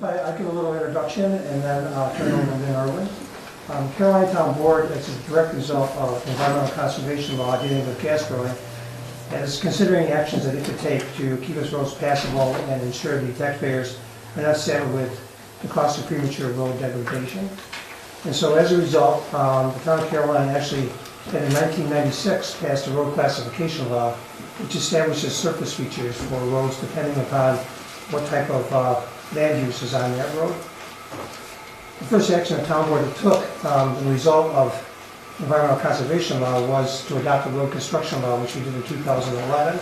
I'll give a little introduction and then I'll turn it over to Lynn Irwin. Caroline Town Board, as a direct result of environmental conservation law dealing with gas drilling, is considering actions that it could take to keep its roads passable and ensure the taxpayers are not saddled with the cost of premature road degradation. And so as a result, the town of Caroline actually, in 1996, passed a road classification law which establishes surface features for roads depending upon what type of land use is on that road. The first action the town board took, the result of environmental conservation law, was to adopt a road construction law, which we did in 2011.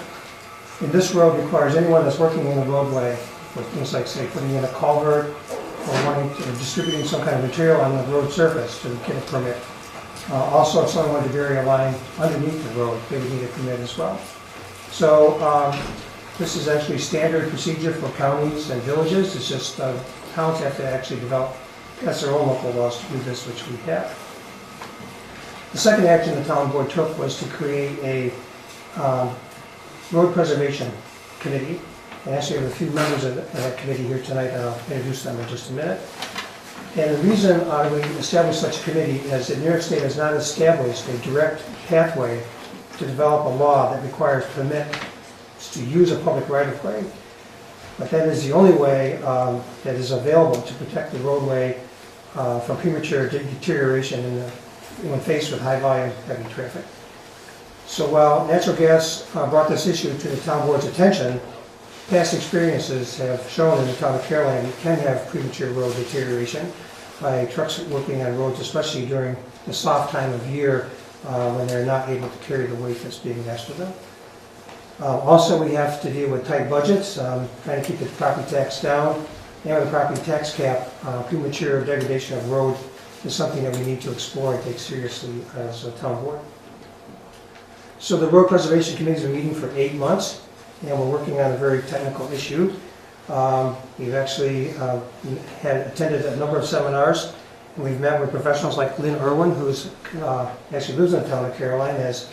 And this road requires anyone that's working in the roadway for things like, say, putting in a culvert or wanting to distributing some kind of material on the road surface to get a permit. Also, if someone wanted to bury a line underneath the road, they would need a permit as well. So this is actually standard procedure for counties and villages. It's just towns have to actually pass their own local laws to do this, which we have. The second action the town board took was to create a road preservation committee. And actually we have a few members of that committee here tonight, and I'll introduce them in just a minute. And the reason we established such a committee is that New York State has not established a direct pathway to develop a law that requires permits to use a public right-of-way. But that is the only way that is available to protect the roadway from premature deterioration when faced with high volume, heavy traffic. So while natural gas brought this issue to the town board's attention, past experiences have shown in the town of Caroline you can have premature road deterioration by trucks working on roads, especially during the soft time of year when they're not able to carry the weight that's being asked of them. Also, we have to deal with tight budgets, trying to keep the property tax down. And with the property tax cap, premature degradation of road is something that we need to explore and take seriously as a town board. So the Road Preservation Committee has been meeting for 8 months, and we're working on a very technical issue. We've actually attended a number of seminars, and we've met with professionals like Lynn Irwin, who actually lives in the town of Caroline, has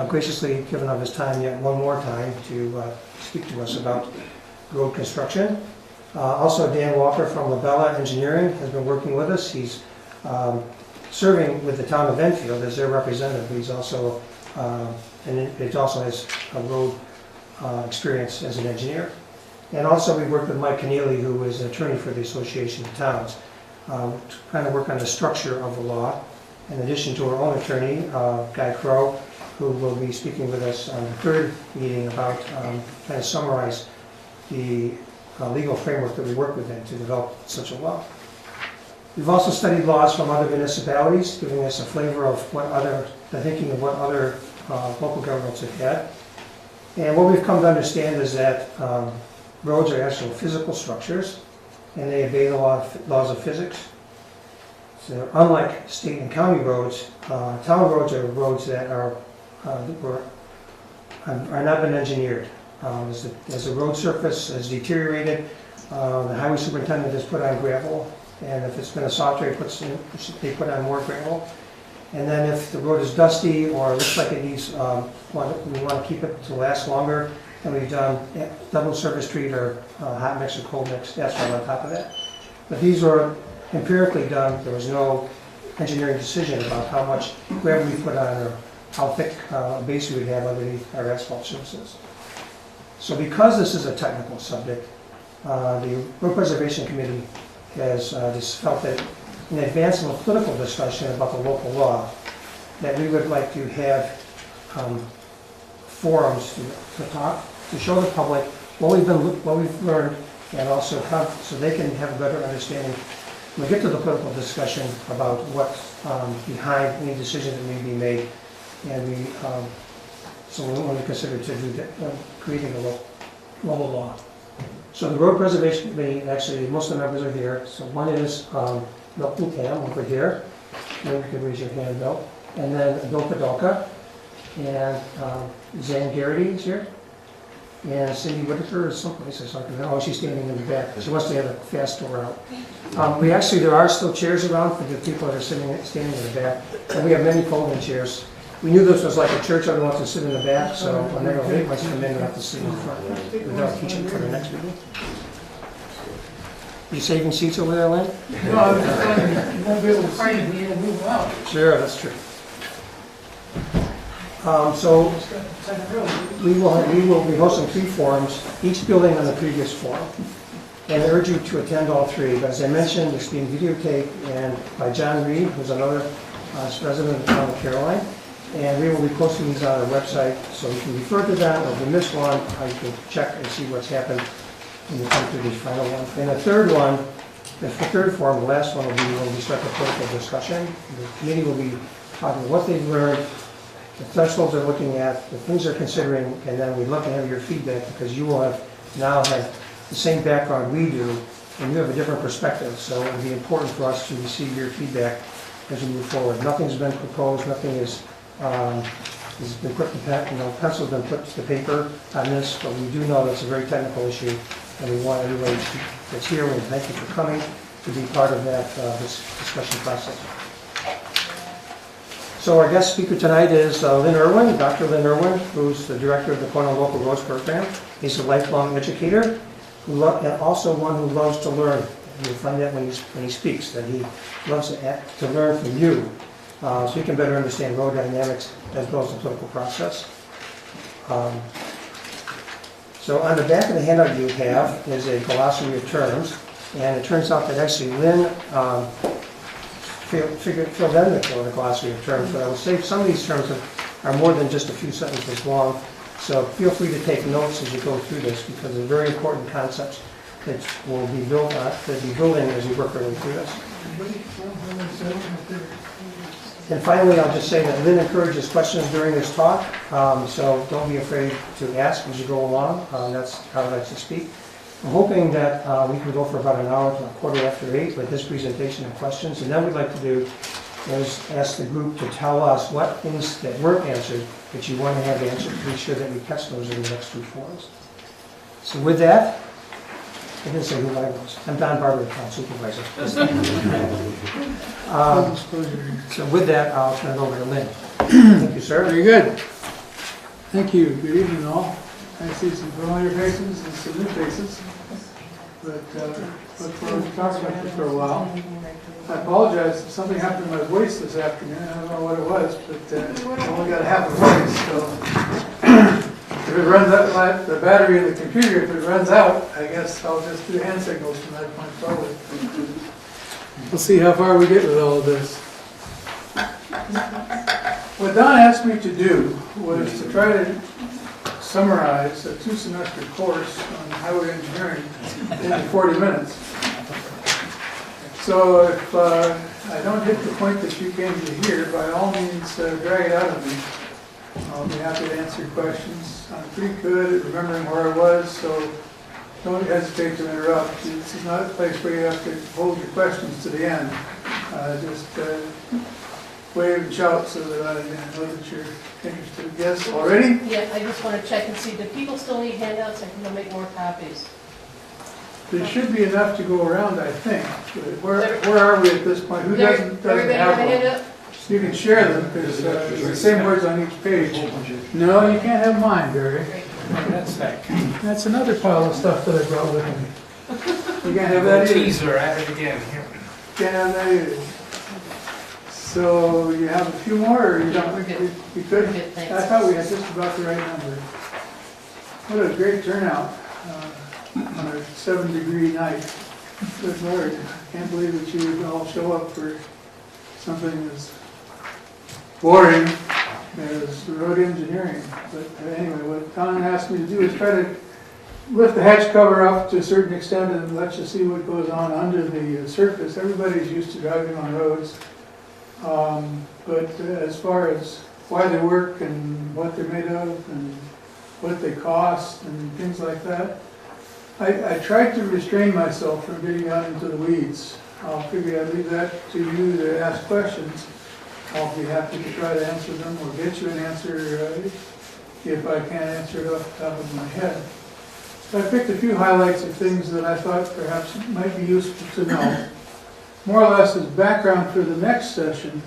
graciously given up his time yet one more time to speak to us about road construction. Also, Dan Walker from Labella Engineering has been working with us. He's serving with the town of Enfield as their representative. He's also and also has a road experience as an engineer. And also, we worked with Mike Keneally, who is an attorney for the Association of Towns, to kind of work on the structure of the law. In addition to our own attorney, Guy Crow, who will be speaking with us on the third meeting about trying to summarize the legal framework that we work within to develop such a law. We've also studied laws from other municipalities, giving us a flavor of the thinking of what other local governments have had. And what we've come to understand is that roads are actual physical structures, and they obey the laws of physics. So unlike state and county roads, town roads are roads that are not been engineered. As the road surface has deteriorated, the highway superintendent has put on gravel, and if it's been a soft area, they put on more gravel. And then if the road is dusty or looks like it needs, we want to keep it to last longer, and we've done double surface treat or hot mix or cold mix asphalt on top of that. But these were empirically done. There was no engineering decision about how much gravel we put on or how thick a base we would have underneath our asphalt surfaces. So because this is a technical subject, the Road Preservation Committee has just felt that in advance of a political discussion about the local law, that we would like to have forums to talk, to show the public what we've learned, and also so they can have a better understanding when we get to the political discussion about what's behind any decision that may be made. And so we want to consider to do that, creating a local law. So the Road Preservation Committee, actually most of the members are here. So one is Milton Tam over here. Maybe you could raise your hand, Bill. And then Bill Podolka. And Zan Garrity is here. And Cindy Whitaker is someplace I saw. Oh, she's standing in the back. She wants to have a fast tour out. There are still chairs around for the people that are standing in the back. And we have many folding chairs. We knew this was like a church, everyone wants to sit in the back, so when they're late, once you come in, you have to sit in front without teaching for the next meeting. You saving seats over there, Lynn? No, I was just wondering, you won't be able to see it, you will move out. Sure, that's true. So Just got the second row. we will be hosting 3 forums, each building on the previous forum. And I urge you to attend all 3. But as I mentioned, it's being videotaped and by John Reed, who's another resident of the town of Caroline. And we will be posting these on our website, so you can refer to them, or if you miss one, you can check and see what's happened when you come to the final one. And the third one, the third forum, the last one will be when we start the political discussion. The committee will be talking what they've learned, the thresholds they're looking at, the things they're considering, and then we'd love to have your feedback because you will have now have the same background we do, and you have a different perspective. So it would be important for us to receive your feedback as we move forward. Nothing's been proposed, nothing has been put to pencil's been put to the paper on this, but we do know that's a very technical issue, and we want everybody that's here, and thank you for coming to be part of that this discussion process. So our guest speaker tonight is Lynn Irwin, Dr. Lynn Irwin, who's the director of the Cornell Local Roads Program. He's a lifelong educator, and also one who loves to learn. You'll find that when he speaks, that he loves to learn from you, so you can better understand road dynamics as well as the political process. So on the back of the handout you have is a glossary of terms, and it turns out that actually Lynn filled in the glossary of terms, but I will say some of these terms are more than just a few sentences long, so feel free to take notes as you go through this because they're very important concepts that will be building as you work your way through this. And finally, I'll just say that Lynn encourages questions during this talk, so don't be afraid to ask as you go along. That's how I like to speak. I'm hoping that we can go for about an hour to 8:15 with this presentation and questions, and then what we'd like to do is ask the group to tell us what things that weren't answered that you want to have answered to be sure that we catch those in the next 2 forums. So with that, I didn't say who I was. I'm Don Barber, the town supervisor. So with that, I'll turn it over to Lynn. Thank you, sir. Very good. Thank you. Good evening, all. I see some familiar faces and some new faces, but look forward to talking about this for a while. I apologize if something happened to my voice this afternoon. I don't know what it was, but I only got half a voice, so if it runs out, the battery of the computer, if it runs out, I guess I'll just do hand signals from that point forward. We'll see how far we get with all of this. What Don asked me to do was to try to summarize a 2-semester course on highway engineering in 40 minutes. So if I don't hit the point that you came to hear, by all means drag it out of me. I'll be happy to answer questions. I'm pretty good at remembering where I was, so don't hesitate to interrupt. This is not a place where you have to hold your questions to the end. Just wave and shout so that I know that you're interested. Yes, already? Yeah, I just want to check and see, do people still need handouts? I can go make more copies. There should be enough to go around, I think. But where are we at this point? Who doesn't Everybody have have a one? handout? You can share them because it's the same words on each page. No, you can't have mine, Barry. Great. That's another pile of stuff that I brought with me. You can't have that either. Teaser at it again. Can't have that either. So you have a few more, or you don't? We're good. You could? We're good, thanks. I thought we had just about the right number. What a great turnout on a 7-degree night. Good Lord, I can't believe that you would all show up for something as boring as road engineering. But anyway, what Don asked me to do is try to lift the hatch cover up to a certain extent and let you see what goes on under the surface. Everybody's used to driving on roads. But as far as why they work and what they're made of and what they cost and things like that, I tried to restrain myself from getting out into the weeds. I'll figure I'd leave that to you to ask questions. I'll be happy to try to answer them or get you an answer if I can't answer it off the top of my head. So I picked a few highlights of things that I thought perhaps might be useful to know. More or less as background for the next session,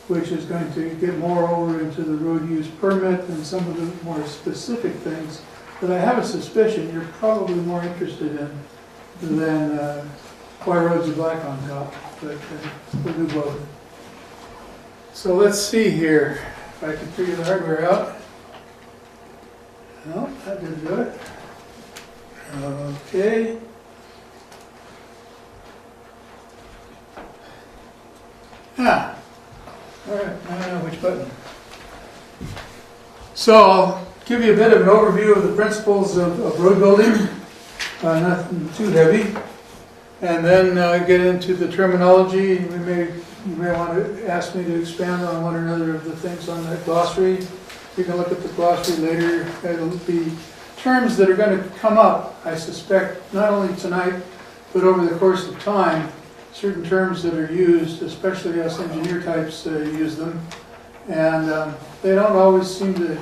which is going to get more over into the road use permit and some of the more specific things that I have a suspicion you're probably more interested in than why roads are black on top, but we'll do both. So let's see here, if I can figure the hardware out. No, that didn't do it. Okay. Ah, all right, I don't know which button. So I'll give you a bit of an overview of the principles of road building, nothing too heavy, and then get into the terminology. You may want to ask me to expand on one or another of the things on that glossary. You can look at the glossary later. It'll be terms that are going to come up, I suspect, not only tonight, but over the course of time. Certain terms that are used, especially us engineer types use them, and they don't always seem to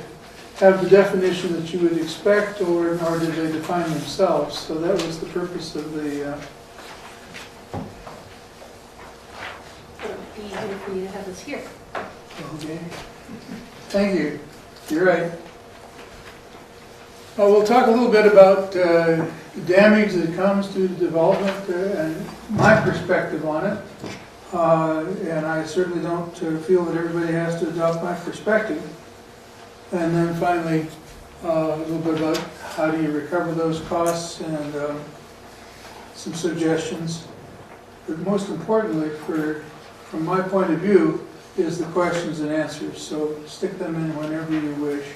have the definition that you would expect, or nor did they define themselves. So that was the purpose of the... It would be easier for you to have this here. Okay. Thank you. You're right. We'll talk a little bit about the damage that comes to development and my perspective on it. And I certainly don't feel that everybody has to adopt my perspective. And then finally, a little bit about how do you recover those costs and some suggestions. But most importantly, from my point of view, is the questions and answers. So stick them in whenever you wish.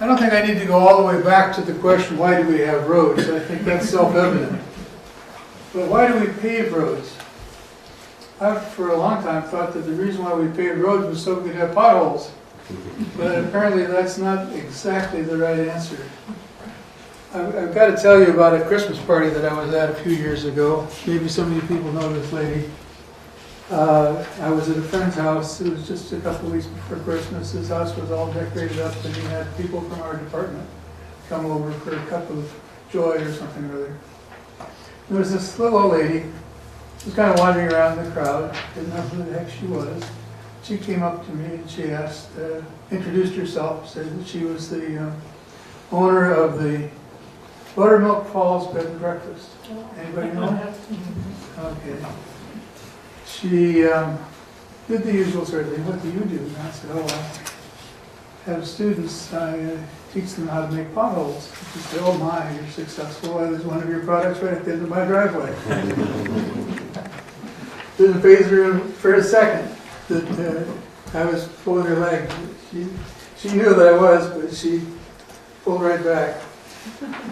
I don't think I need to go all the way back to the question, why do we have roads? I think that's self-evident. But why do we pave roads? I've, for a long time, thought that the reason why we paved roads was so we could have potholes. But apparently that's not exactly the right answer. I've got to tell you about a Christmas party that I was at a few years ago. Maybe some of you people know this lady. I was at a friend's house. It was just a couple of weeks before Christmas. His house was all decorated up, and he had people from our department come over for a cup of joy or something or other. There was this little old lady. She was kind of wandering around the crowd. Didn't know who the heck she was. She came up to me and she asked, introduced herself, said that she was the owner of the Buttermilk Falls Bed and Breakfast. Anybody know? Okay. She did the usual sort of thing. What do you do? And I said, oh, I have students. I teach them how to make potholes. She said, oh my, you're successful. There's one of your products right at the end of my driveway. Didn't faze her for a second that I was pulling her leg. She knew that I was, but she pulled right back.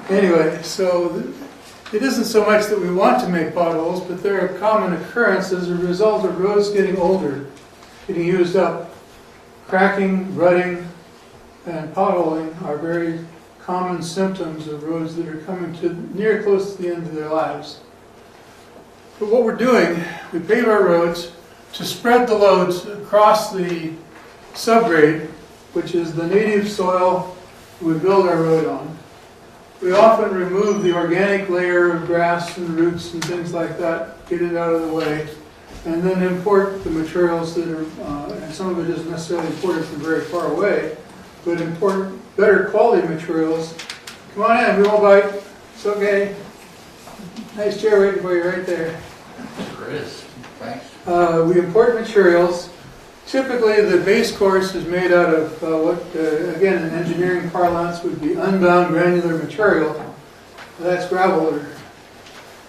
Anyway, so it isn't so much that we want to make potholes, but they're a common occurrence as a result of roads getting older, getting used up. Cracking, rutting, and potholing are very common symptoms of roads that are coming to near close to the end of their lives. But what we're doing, we pave our roads to spread the loads across the subgrade, which is the native soil we build our road on. We often remove the organic layer of grass and roots and things like that, get it out of the way, and then import the materials that are, and some of it isn't necessarily imported from very far away, but import better quality materials. Come on in, we won't bite. It's okay. Nice chair waiting for you right there. Sure is. Thanks. We import materials. Typically, the base course is made out of what, again, in engineering parlance would be unbound granular material. That's gravel, or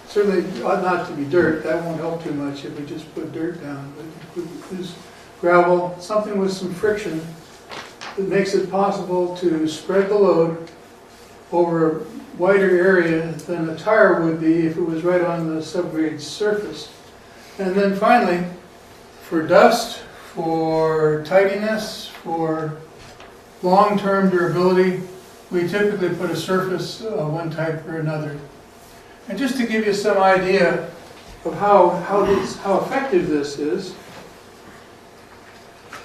certainly ought not to be dirt. That won't help too much if we just put dirt down. But use gravel, something with some friction that makes it possible to spread the load over a wider area than a tire would be if it was right on the subgrade surface. And then finally, for dust, for tidiness, for long-term durability, we typically put a surface one type or another. And just to give you some idea of how effective this is,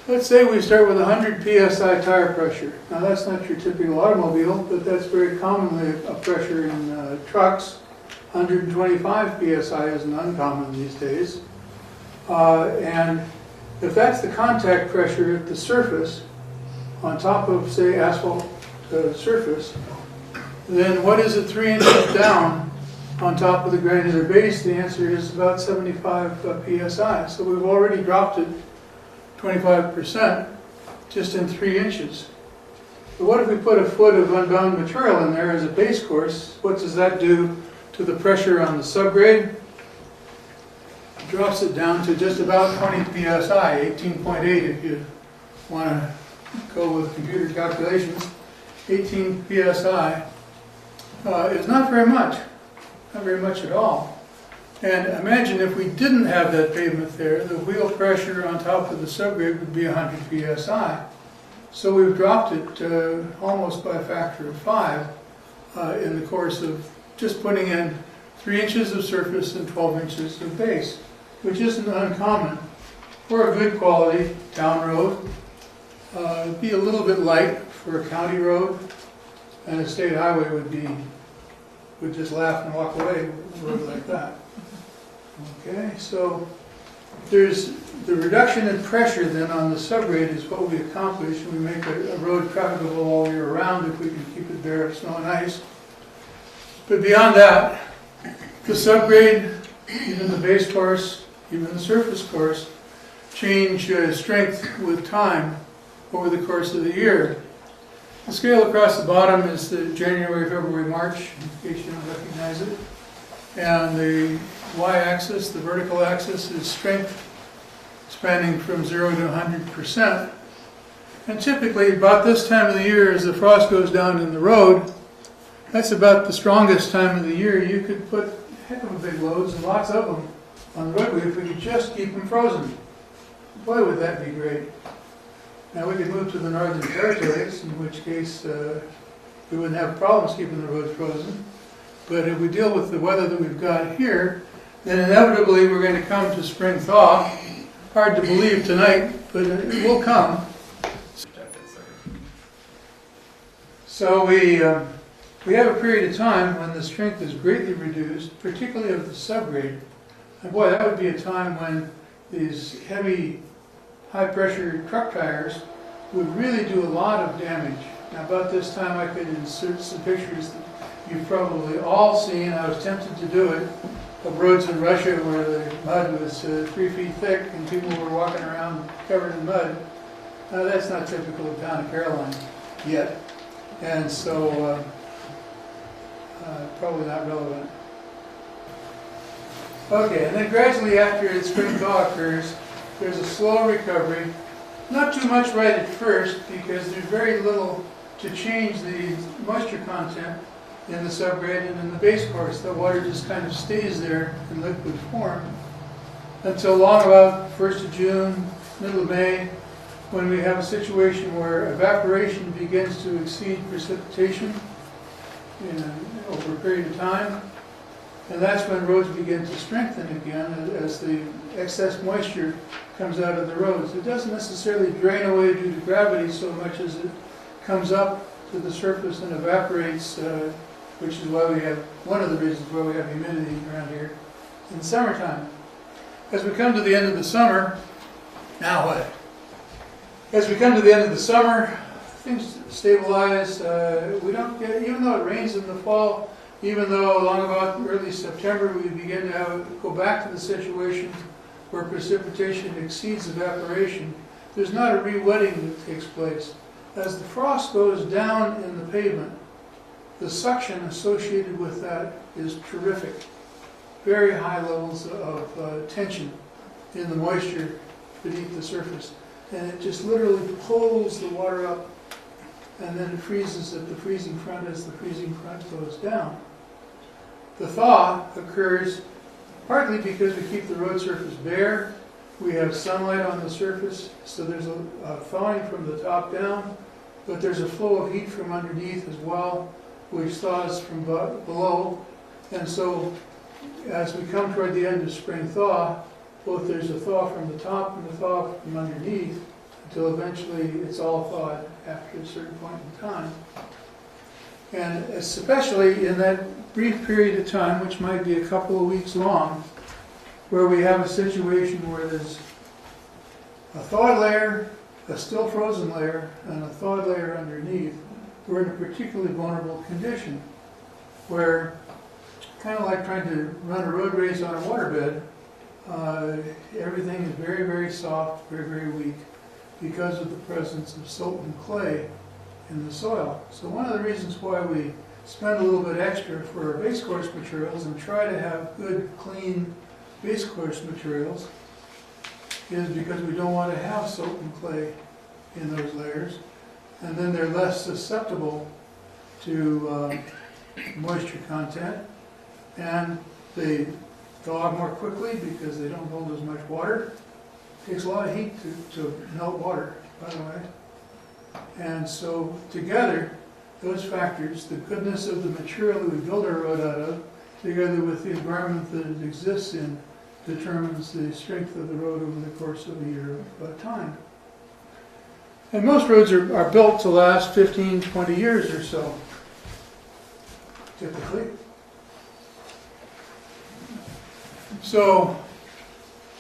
let's say we start with 100 psi tire pressure. Now that's not your typical automobile, but that's very commonly a pressure in trucks. 125 psi isn't uncommon these days. And if that's the contact pressure at the surface, on top of, say, asphalt surface, then what is it 3 inches down on top of the granular base? The answer is about 75 psi. So we've already dropped it 25% just in 3 inches. But what if we put a foot of unbound material in there as a base course? What does that do to the pressure on the subgrade? It drops it down to just about 20 psi, 18.8 if you want to go with computer calculations. 18 psi is not very much at all. And imagine if we didn't have that pavement there, the wheel pressure on top of the subgrade would be 100 psi. So we've dropped it almost by a factor of 5 in the course of just putting in 3 inches of surface and 12 inches of base, which isn't uncommon for a good quality town road. It'd be a little bit light for a county road, and a state highway would just laugh and walk away with a road like that. Okay, so there's the reduction in pressure then on the subgrade is what we accomplish. We make a road trafficable all year round if we can keep it bare of snow and ice. But beyond that, the subgrade, even the base course, even the surface course, change strength with time over the course of the year. The scale across the bottom is the January, February, March, in case you don't recognize it. And the y-axis, the vertical axis, is strength spanning from 0 to 100%. And typically, about this time of the year, as the frost goes down in the road, that's about the strongest time of the year. You could put heck of a big loads, and lots of them, on the roadway if we could just keep them frozen. Boy, would that be great. Now we could move to the Northern Territories, in which case we wouldn't have problems keeping the roads frozen. But if we deal with the weather that we've got here, then inevitably we're going to come to spring thaw. Hard to believe tonight, but it will come. So we have a period of time when the strength is greatly reduced, particularly of the subgrade. And boy, that would be a time when these heavy, high-pressure truck tires would really do a lot of damage. Now, about this time I could insert some pictures that you've probably all seen. I was tempted to do it, of roads in Russia where the mud was 3 feet thick and people were walking around covered in mud. That's not typical of town of Caroline yet, and so probably not relevant. Okay, and then gradually after the spring thaw occurs, there's a slow recovery. Not too much right at first because there's very little to change the moisture content in the subgrade and in the base course. The water just kind of stays there in liquid form until long about 1st of June, middle of May, when we have a situation where evaporation begins to exceed precipitation over a period of time. And that's when roads begin to strengthen again as the excess moisture comes out of the roads. It doesn't necessarily drain away due to gravity so much as it comes up to the surface and evaporates, which is why we have, one of the reasons why we have humidity around here in summertime. As we come to the end of the summer, now what? As we come to the end of the summer, things stabilize. We don't get, even though it rains in the fall, even though along about early September we begin to go back to the situation where precipitation exceeds evaporation, there's not a re-wetting that takes place. As the frost goes down in the pavement, the suction associated with that is terrific. Very high levels of tension in the moisture beneath the surface. And it just literally pulls the water up and then it freezes at the freezing front as the freezing front goes down. The thaw occurs partly because we keep the road surface bare. We have sunlight on the surface, so there's a thawing from the top down, but there's a flow of heat from underneath as well, which thaws from below. And so as we come toward the end of spring thaw, both there's a thaw from the top and a thaw from underneath, until eventually it's all thawed after a certain point in time. And especially in that brief period of time, which might be a couple of weeks long, where we have a situation where there's a thawed layer, a still frozen layer, and a thawed layer underneath, we're in a particularly vulnerable condition. where, kind of like trying to run a road race on a waterbed, everything is very, very soft, very, very weak, because of the presence of silt and clay in the soil. So one of the reasons why we spend a little bit extra for our base course materials and try to have good, clean base course materials is because we don't want to have silt and clay in those layers. And then they're less susceptible to moisture content, and they thaw more quickly because they don't hold as much water. It takes a lot of heat to melt water, by the way. And so together, those factors, the goodness of the material that we build our road out of, together with the environment that it exists in, determines the strength of the road over the course of a year of time. And most roads are built to last 15, 20 years or so, typically. So,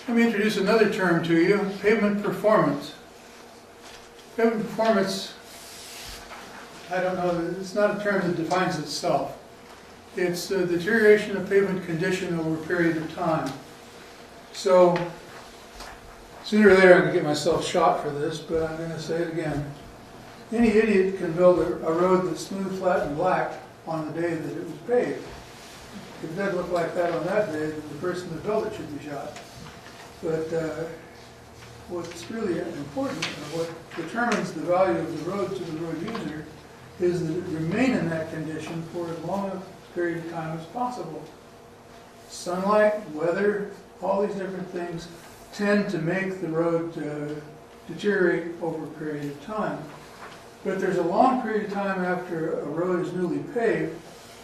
let me introduce another term to you, pavement performance. Pavement performance, I don't know, it's not a term that defines itself. It's the deterioration of pavement condition over a period of time. So, sooner or later I'm going to get myself shot for this, but I'm going to say it again. Any idiot can build a road that's smooth, flat, and black on the day that it was paved. If it doesn't look like that on that day, then the person that built it should be shot. But what's really important, and what determines the value of the road to the road user, is that it remain in that condition for as long a period of time as possible. Sunlight, weather, all these different things tend to make the road deteriorate over a period of time. But there's a long period of time after a road is newly paved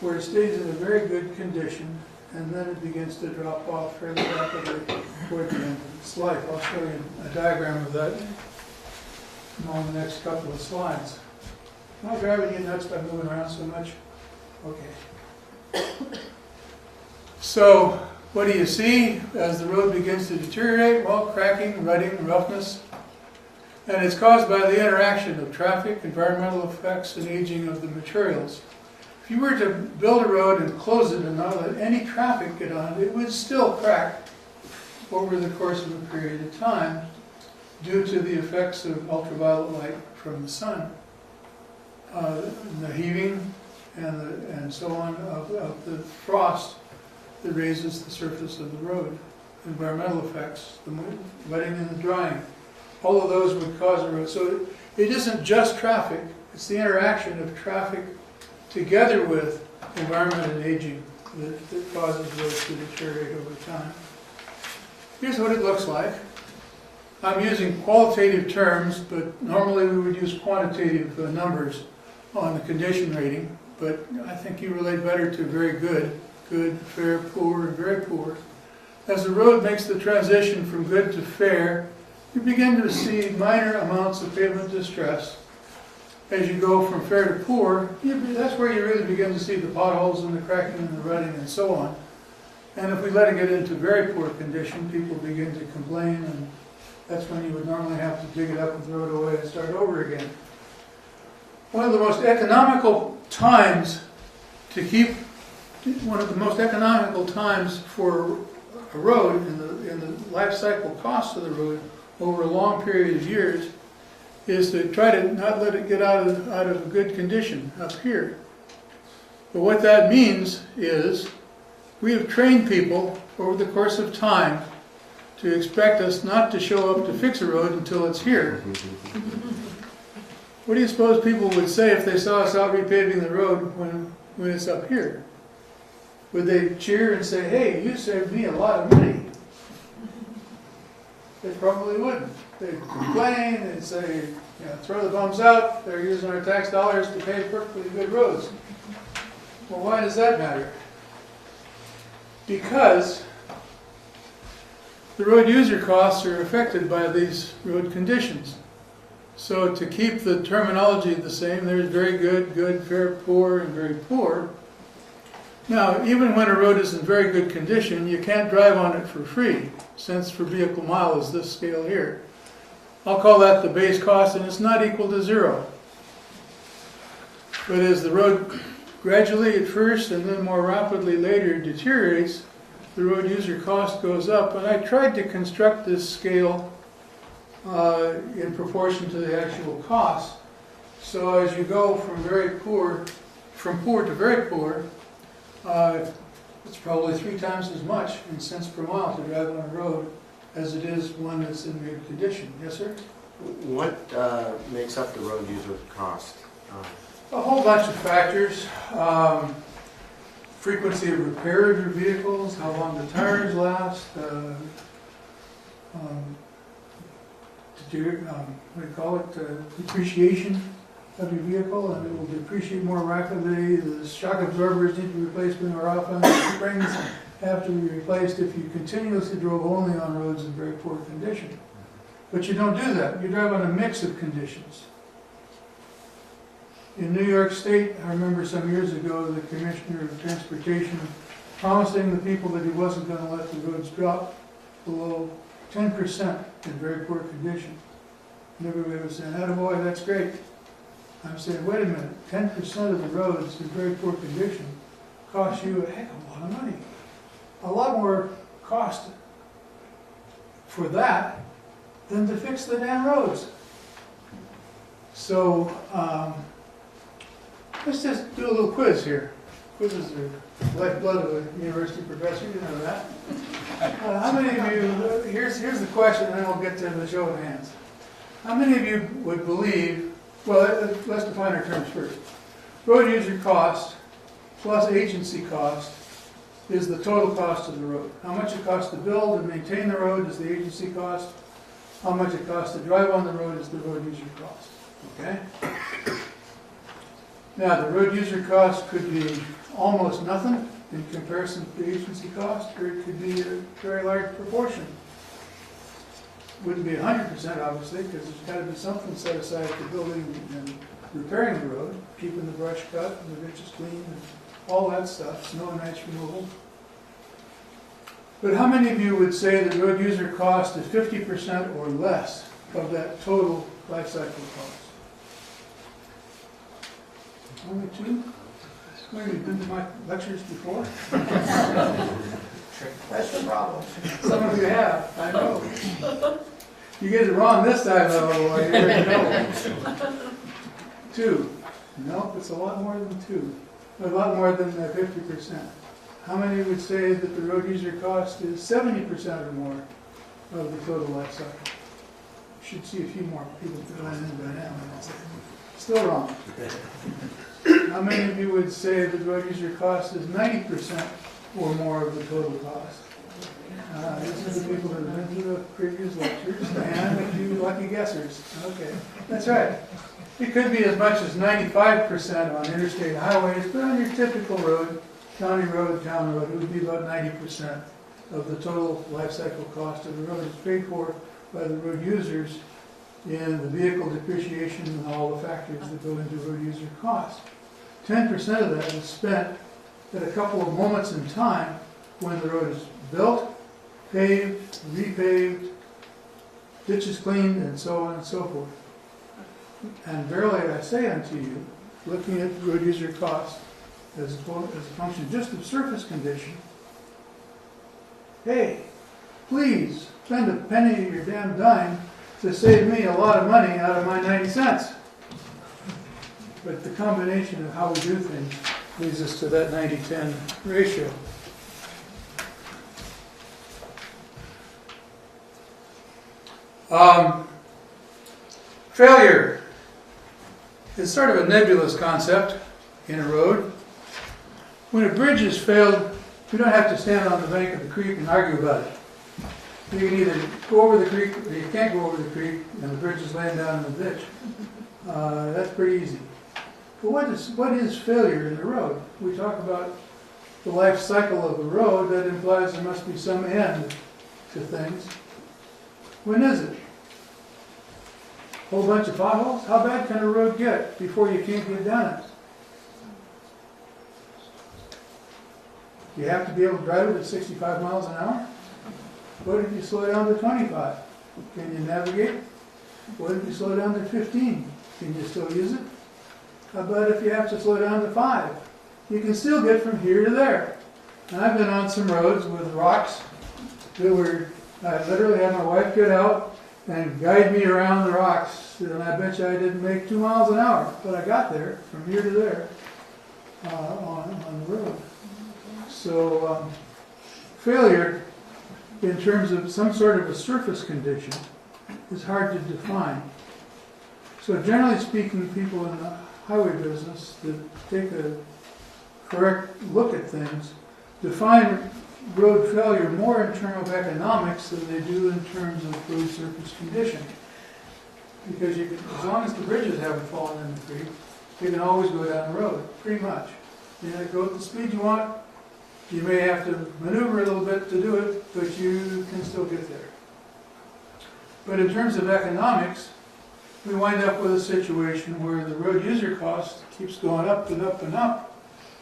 where it stays in a very good condition, and then it begins to drop off fairly rapidly toward the end of its life. I'll show you a diagram of that on the next couple of slides. Am I driving you nuts by moving around so much? Okay. So, what do you see as the road begins to deteriorate? Well, cracking, rutting, roughness. And it's caused by the interaction of traffic, environmental effects, and aging of the materials. If you were to build a road and close it and not let any traffic get on it, it would still crack over the course of a period of time due to the effects of ultraviolet light from the sun. The heaving and so on of the frost that raises the surface of the road, environmental effects, the wetting and the drying. All of those would cause a road. So it isn't just traffic, it's the interaction of traffic together with environment and aging that causes roads to deteriorate over time. Here's what it looks like. I'm using qualitative terms, but normally we would use quantitative numbers on the condition rating, but I think you relate better to very good, good, fair, poor, and very poor. As the road makes the transition from good to fair, you begin to see minor amounts of pavement distress. As you go from fair to poor, that's where you really begin to see the potholes and the cracking and the rutting and so on. And if we let it get into very poor condition, people begin to complain, and that's when you would normally have to dig it up and throw it away and start over again. One of the most economical times for a road in the life cycle cost of the road over a long period of years is to try to not let it get out of a good condition up here. But what that means is we have trained people over the course of time to expect us not to show up to fix a road until it's here. What do you suppose people would say if they saw us out repaving the road when it's up here? Would they cheer and say, "Hey, you saved me a lot of money"? They probably wouldn't. They'd complain and say, throw the bums out, they're using our tax dollars to pave perfectly good roads. Well, why does that matter? Because the road user costs are affected by these road conditions. So to keep the terminology the same, there's very good, good, fair, poor, and very poor. Now, even when a road is in very good condition, you can't drive on it for free. Cents per vehicle mile is this scale here. I'll call that the base cost, and it's not equal to zero. But as the road gradually at first and then more rapidly later deteriorates, the road user cost goes up. And I tried to construct this scale in proportion to the actual cost. So as you go from poor to very poor, it's probably 3 times as much in cents per mile to drive on a road as it is one that's in good condition. Yes, sir? What makes up the road user cost? A whole bunch of factors. Frequency of repair of your vehicles, how long the tires last, what do you call it, depreciation of your vehicle, and it will depreciate more rapidly. The shock absorbers need to be replaced more often. The springs have to be replaced if you continuously drove only on roads in very poor condition. But you don't do that. You drive on a mix of conditions. In New York State, I remember some years ago, the Commissioner of Transportation promising the people that he wasn't going to let the roads drop below 10% in very poor condition. And everybody was saying, attaboy, that's great. I'm saying, wait a minute, 10% of the roads in very poor condition cost you a heck of a lot of money. A lot more cost for that than to fix the damn roads. So, let's just do a little quiz here. Quizzes are the lifeblood of a university professor, you know that. How many of you, here's the question, and then we'll get to the show of hands. How many of you would believe, well, let's define our terms first. Road user cost plus agency cost is the total cost of the road. How much it costs to build and maintain the road is the agency cost. How much it costs to drive on the road is the road user cost. Okay? Now, the road user cost could be almost nothing in comparison to the agency cost, or it could be a very large proportion. Wouldn't be 100%, obviously, because there's got to be something set aside for building and repairing the road, keeping the brush cut and the ditches clean, and all that stuff, snow and ice removal. But how many of you would say the road user cost is 50% or less of that total life cycle cost? Only 2? Maybe you've been to my lectures before? That's the problem. Some of you have, I know. You get it wrong this time, though, you already know. 2. Nope, it's a lot more than 2. A lot more than 50%. How many would say that the road user cost is 70% or more of the total life cycle? Should see a few more people fill in by now. Still wrong. How many of you would say that the road user cost is 90% or more of the total cost? These are the people that have been through the previous lectures, and a few lucky guessers. Okay, that's right. It could be as much as 95% on interstate highways, but on your typical road, county road, town road, it would be about 90% of the total life cycle cost of the road is paid for by the road users in the vehicle depreciation and all the factors that go into road user cost. 10% of that is spent at a couple of moments in time when the road is built, paved, repaved, ditches cleaned, and so on and so forth. And verily I say unto you, looking at road user cost as a function just of surface condition, hey, please spend a penny of your damn dime to save me a lot of money out of my 90 cents. But the combination of how we do things leads us to that 90-10 ratio. Failure is sort of a nebulous concept in a road. When a bridge has failed, you don't have to stand on the bank of the creek and argue about it. You can either go over the creek or you can't go over the creek and the bridge is laying down in the ditch. That's pretty easy. But what is failure in the road? We talk about the life cycle of the road. That implies there must be some end to things. When is it? Whole bunch of potholes? How bad can a road get before you can't get down it? You have to be able to drive it at 65 miles an hour? What if you slow down to 25? Can you navigate? What if you slow down to 15? Can you still use it? How about if you have to slow down to 5? you can still get from here to there. And I've been on some roads with rocks that were, I literally had my wife get out and guide me around the rocks, and I bet you I didn't make 2 miles an hour, but I got there from here to there on the road. So failure in terms of some sort of a surface condition is hard to define. So generally speaking, people in the highway business that take a correct look at things define road failure more in terms of economics than they do in terms of road surface condition. Because you can, as long as the bridges haven't fallen in the creek, you can always go down the road, pretty much. You know, go at the speed you want. You may have to maneuver a little bit to do it, but you can still get there. But in terms of economics, we wind up with a situation where the road user cost keeps going up and up and up,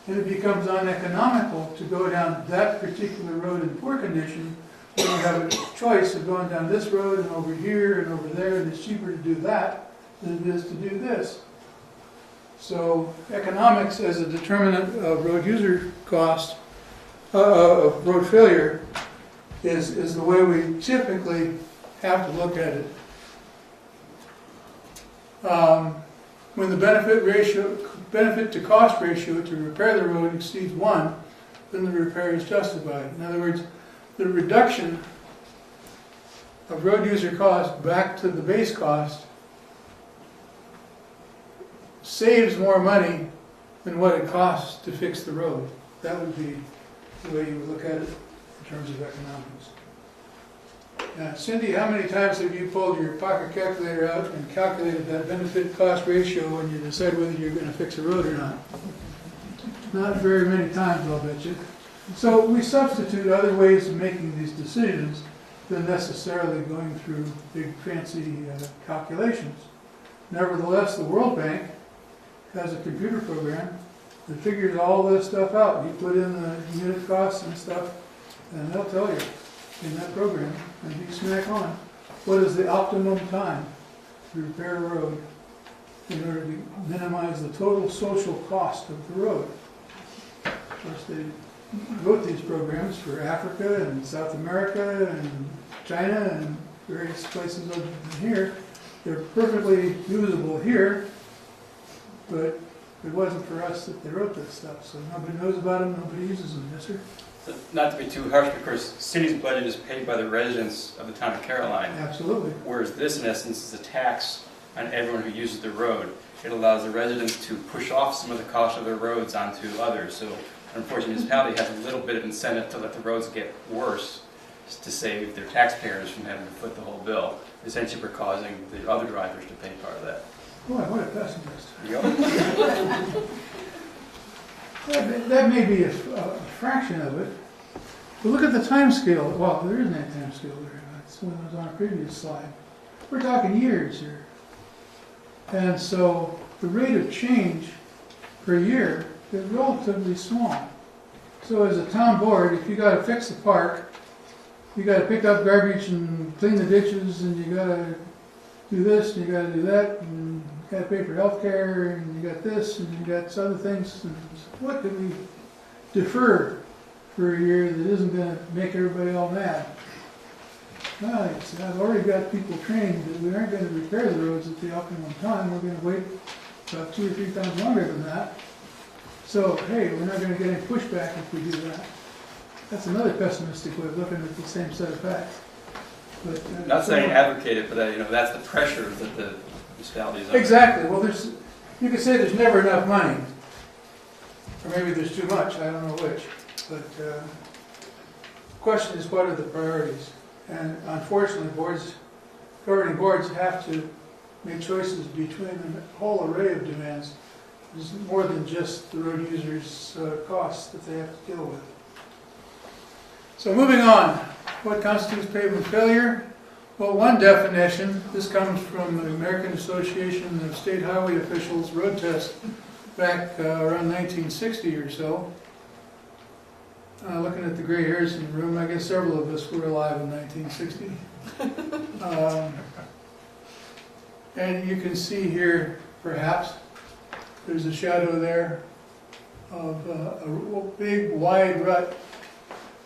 and it becomes uneconomical to go down that particular road in poor condition when you have a choice of going down this road and over here and over there, and it's cheaper to do that than it is to do this. So economics as a determinant of road user cost, of road failure, is the way we typically have to look at it. When the benefit to cost ratio to repair the road exceeds 1, then the repair is justified. In other words, the reduction of road user cost back to the base cost saves more money than what it costs to fix the road. That would be the way you would look at it in terms of economics. Cindy, how many times have you pulled your pocket calculator out and calculated that benefit-cost ratio when you decide whether you're going to fix a road or not? Not very many times, I'll bet you. So we substitute other ways of making these decisions than necessarily going through big fancy calculations. Nevertheless, the World Bank has a computer program that figures all this stuff out. You put in the unit costs and stuff, and they'll tell you in that program, and you smack on, what is the optimum time to repair a road in order to minimize the total social cost of the road. Of course, they wrote these programs for Africa and South America and China and various places other than here. They're perfectly usable here, but it wasn't for us that they wrote this stuff, so nobody knows about them, nobody uses them, yes sir? So not to be too harsh, but of course, city's budget is paid by the residents of the town of Caroline. Absolutely. Whereas this, in essence, is a tax on everyone who uses the road. It allows the residents to push off some of the cost of their roads onto others. So unfortunately, the municipality has a little bit of incentive to let the roads get worse to save their taxpayers from having to foot the whole bill, essentially for causing the other drivers to pay part of that. Boy, what a pessimist. There you go. That may be a fraction of it. But look at the time scale. Well, there isn't any time scale there. That's what was on a previous slide. We're talking years here. And so the rate of change per year is relatively small. So as a town board, if you got to fix the park, you got to pick up garbage and clean the ditches, and you got to do this, and you got to do that, and you got to pay for health care, and you got this, and you got other things. And what can we defer for a year that isn't going to make everybody all mad? Well, I've already got people trained that we aren't going to repair the roads at the optimum time. We're going to wait about 2 or 3 times longer than that. So, hey, we're not going to get any pushback if we do that. That's another pessimistic way of looking at the same set of facts. But, Not saying advocate it, but that's the pressure that the municipalities are. exactly. Well, you could say there's never enough money, or maybe there's too much. I don't know which. But the question is, what are the priorities? And unfortunately, governing boards have to make choices between a whole array of demands. There's more than just the road users' costs that they have to deal with. So moving on, what constitutes pavement failure? Well, one definition, this comes from the American Association of State Highway Officials road test back around 1960 or so. Looking at the gray hairs in the room, I guess several of us were alive in 1960. And you can see here, perhaps, there's a shadow there of a big wide rut.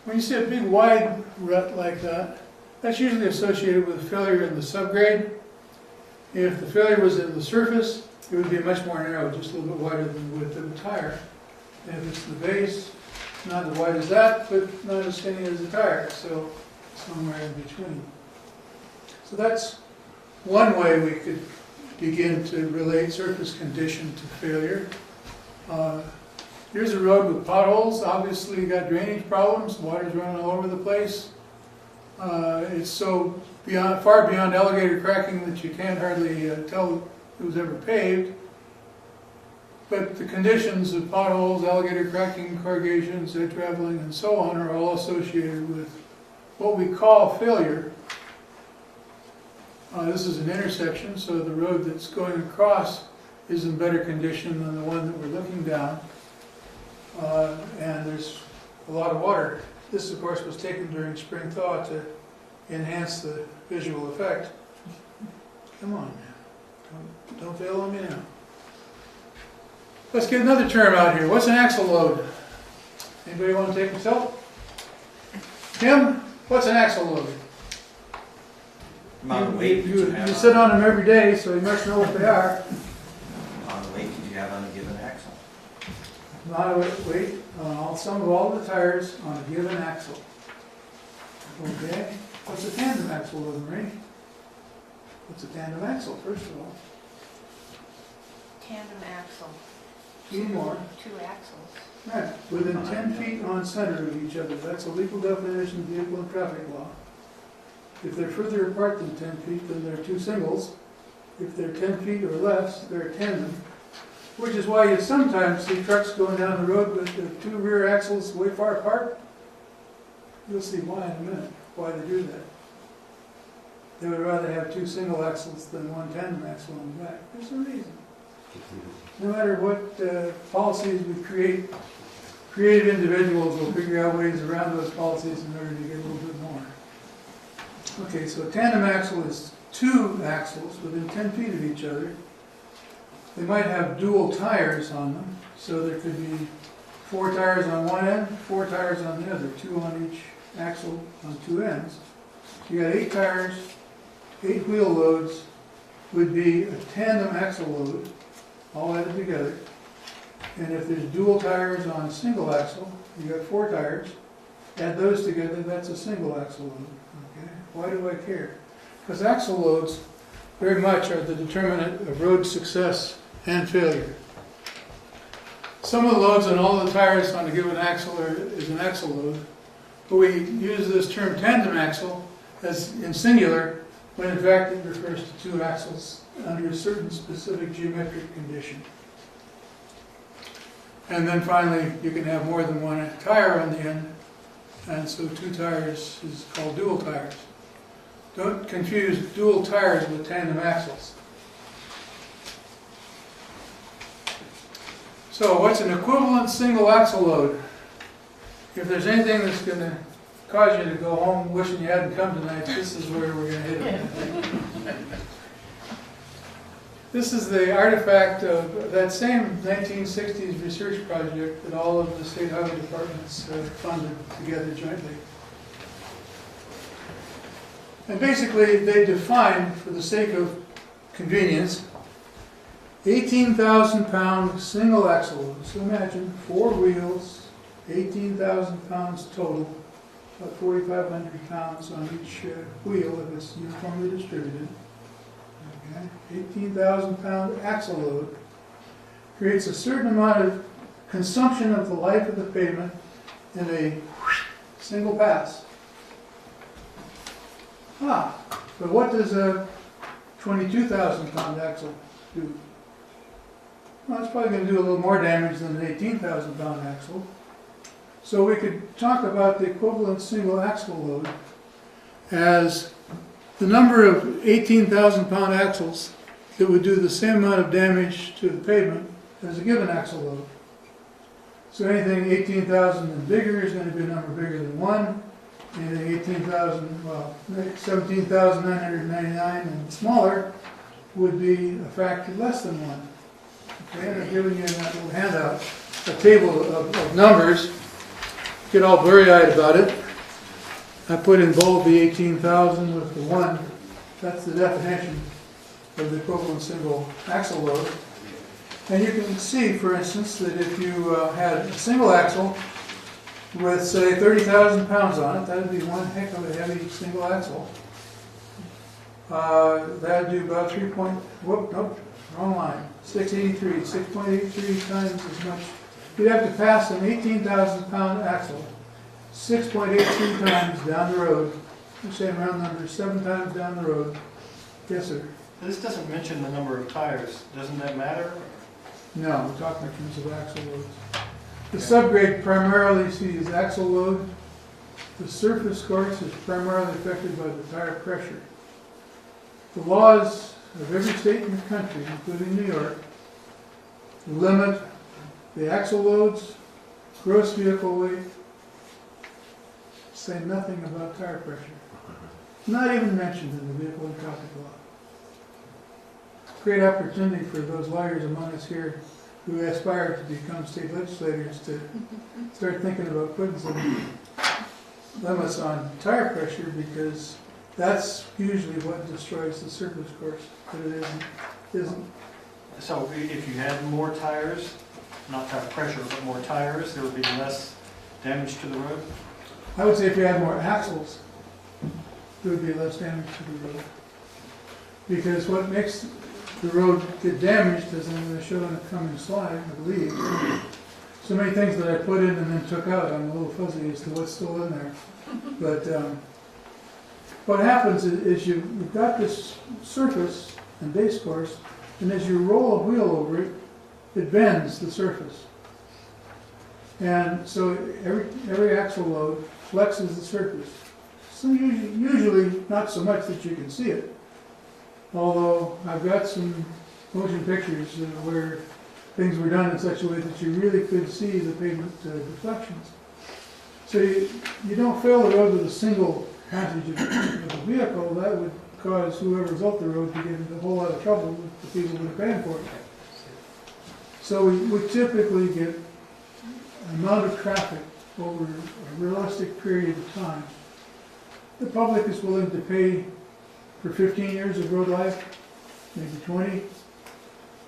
When you see a big wide rut like that, that's usually associated with failure in the subgrade. If the failure was in the surface, it would be much more narrow, just a little bit wider than the width of the tire. And if it's the base, not as wide as that, but not as skinny as the tire, so somewhere in between. So that's one way we could begin to relate surface condition to failure. Here's a road with potholes. Obviously you got drainage problems, water's running all over the place. It's so far beyond alligator cracking that you can't hardly tell it was ever paved. But the conditions of potholes, alligator cracking, corrugations, air traveling, and so on are all associated with what we call failure. This is an intersection, so the road that's going across is in better condition than the one that we're looking down. And there's a lot of water. This, of course, was taken during spring thaw to enhance the visual effect. Come on now, don't fail on me now. Let's get another term out here. What's an axle load? Anybody want to take a tilt? Tim, what's an axle load? Amount of weight that you have You on- sit on them every day, so you must know what they are. amount of weight that you have on a given axle. Amount of weight on some of all the tires on a given axle. Okay, what's a tandem axle load, Marie? What's a tandem axle, first of all? Tandem axle, Two more. two axles. Right, within 10 feet on center of each other. That's a legal definition of vehicle and traffic law. If they're further apart than 10 feet, then they're two singles. If they're 10 feet or less, they're a tandem. Which is why you sometimes see trucks going down the road with the two rear axles way far apart. You'll see why in a minute, why they do that. They would rather have two single axles than one tandem axle on the back. There's a reason. No matter what policies we create, creative individuals will figure out ways around those policies in order to get a little bit more. Okay, so a tandem axle is two axles within 10 feet of each other. They might have dual tires on them, so there could be 4 tires on one end, 4 tires on the other, 2 on each axle on 2 ends. You got 8 tires, 8 wheel loads would be a tandem axle load, all added together. And if there's dual tires on a single axle, you got 4 tires, add those together, that's a single axle load. Okay? Why do I care? Because axle loads very much are the determinant of road success and failure. Some of the loads on all the tires on a given axle is an axle load, but we use this term tandem axle as in singular when in fact it refers to 2 axles under a certain specific geometric condition. And then finally, you can have more than one tire on the end, and so 2 tires is called dual tires. Don't confuse dual tires with tandem axles. So what's an equivalent single axle load? If there's anything that's going to cause you to go home wishing you hadn't come tonight, this is where we're going to hit it. This is the artifact of that same 1960s research project that all of the state highway departments funded together jointly. And basically they defined, for the sake of convenience, 18,000 pound single axle load. So imagine 4 wheels, 18,000 pounds total, about 4,500 pounds on each wheel if it's uniformly distributed. Okay. 18,000 pound axle load creates a certain amount of consumption of the life of the pavement in a single pass. But what does a 22,000 pound axle do? Well, it's probably going to do a little more damage than an 18,000 pound axle. So we could talk about the equivalent single axle load as the number of 18,000 pound axles that would do the same amount of damage to the pavement as a given axle load. So anything 18,000 and bigger is going to be a number bigger than 1. Anything 18,000, well, 17,999 and smaller would be a factor less than 1. Okay, and I've given you in that little handout a table of numbers, get all blurry-eyed about it. I put in bold the 18,000 with the 1. That's the definition of the equivalent single axle load. And you can see, for instance, that if you had a single axle with, say, 30,000 pounds on it, that would be one heck of a heavy single axle. That would do about 683, 6.83 times as much. You'd have to pass an 18,000 pound axle 6.83 times down the road. I'm saying round numbers, 7 times down the road. Yes, sir. This doesn't mention the number of tires. Doesn't that matter? No, we're talking in terms of axle loads. The subgrade primarily sees axle load. The surface course is primarily affected by the tire pressure. The laws of every state in the country, including New York, limit the axle loads, gross vehicle weight, say nothing about tire pressure. Not even mentioned in the vehicle and traffic law. Great opportunity for those lawyers among us here who aspire to become state legislators to start thinking about putting some limits on tire pressure, because that's usually what destroys the surface course, but it isn't. So if you had more tires, not tire pressure, but more tires, there would be less damage to the road? I would say if you had more axles, there would be less damage to the road. Because what makes the road get damaged, as I'm going to show in a coming slide, I believe, so many things that I put in and then took out, I'm a little fuzzy as to what's still in there. But what happens is you've got this surface and base course, and as you roll a wheel over it, it bends the surface. And so every axle load flexes the surface. So usually not so much that you can see it, although I've got some motion pictures where things were done in such a way that you really could see the pavement deflections. So you don't fill the road with a single passage of the vehicle. That would cause whoever built the road to get into a whole lot of trouble with the people who are paying for it. So we typically get an amount of traffic over a realistic period of time. The public is willing to pay for 15 years of road life, maybe 20,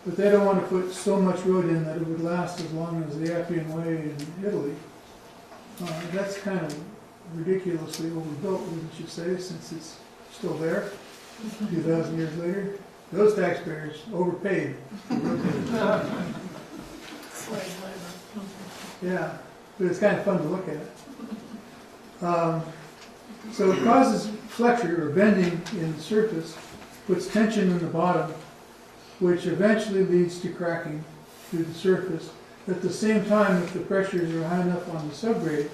but they don't want to put so much road in that it would last as long as the Appian Way in Italy. That's kind of ridiculously overbuilt, wouldn't you say, since it's still there 2,000 years later? Those taxpayers overpaid. Yeah, but it's kind of fun to look at. So it causes flexure or bending in the surface, puts tension in the bottom, which eventually leads to cracking through the surface. At the same time, if the pressures are high enough on the subgrade,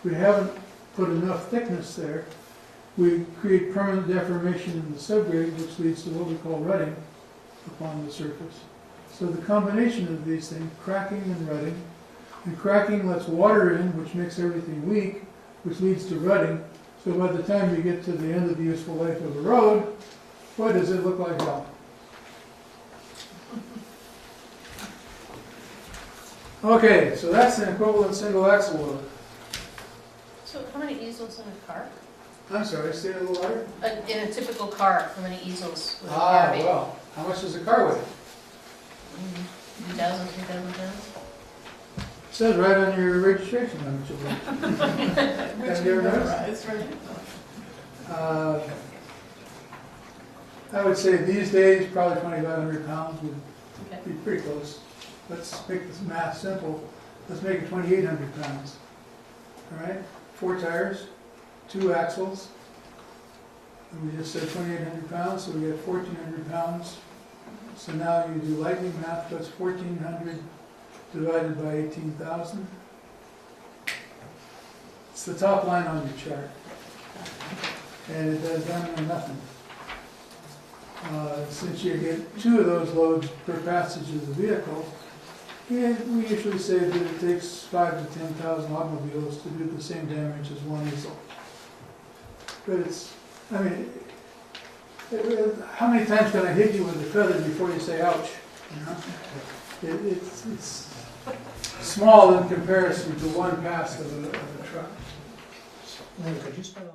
we haven't put enough thickness there, we create permanent deformation in the subgrade, which leads to what we call rutting upon the surface. So the combination of these things, cracking and rutting, and cracking lets water in, which makes everything weak, which leads to rutting. So by the time you get to the end of the useful life of the road, what does it look like now? Okay, so that's an equivalent single axle load. So how many easels in a car? I'm sorry, say it a little louder. In a typical car, how many easels would a car be? Well, how much does a car weigh? 2,000, 3,000 pounds? It says right on your registration how much it weighs. Have you ever noticed? I would say these days, probably 2,500 pounds would be pretty close. Let's make this math simple. Let's make it 2,800 pounds. All right, 4 tires, 2 axles. And we just said 2,800 pounds, so we get 1,400 pounds. So now you do lightning math, that's 1,400 divided by 18,000. It's the top line on your chart. And it does damn near nothing. Since you get 2 of those loads per passage of the vehicle, we usually say that it takes 5,000 to 10,000 automobiles to do the same damage as 1 easel. But it's, I mean, how many times can I hit you with a feather before you say ouch? You know? It's small in comparison to one pass of a truck. Lynn, could you spend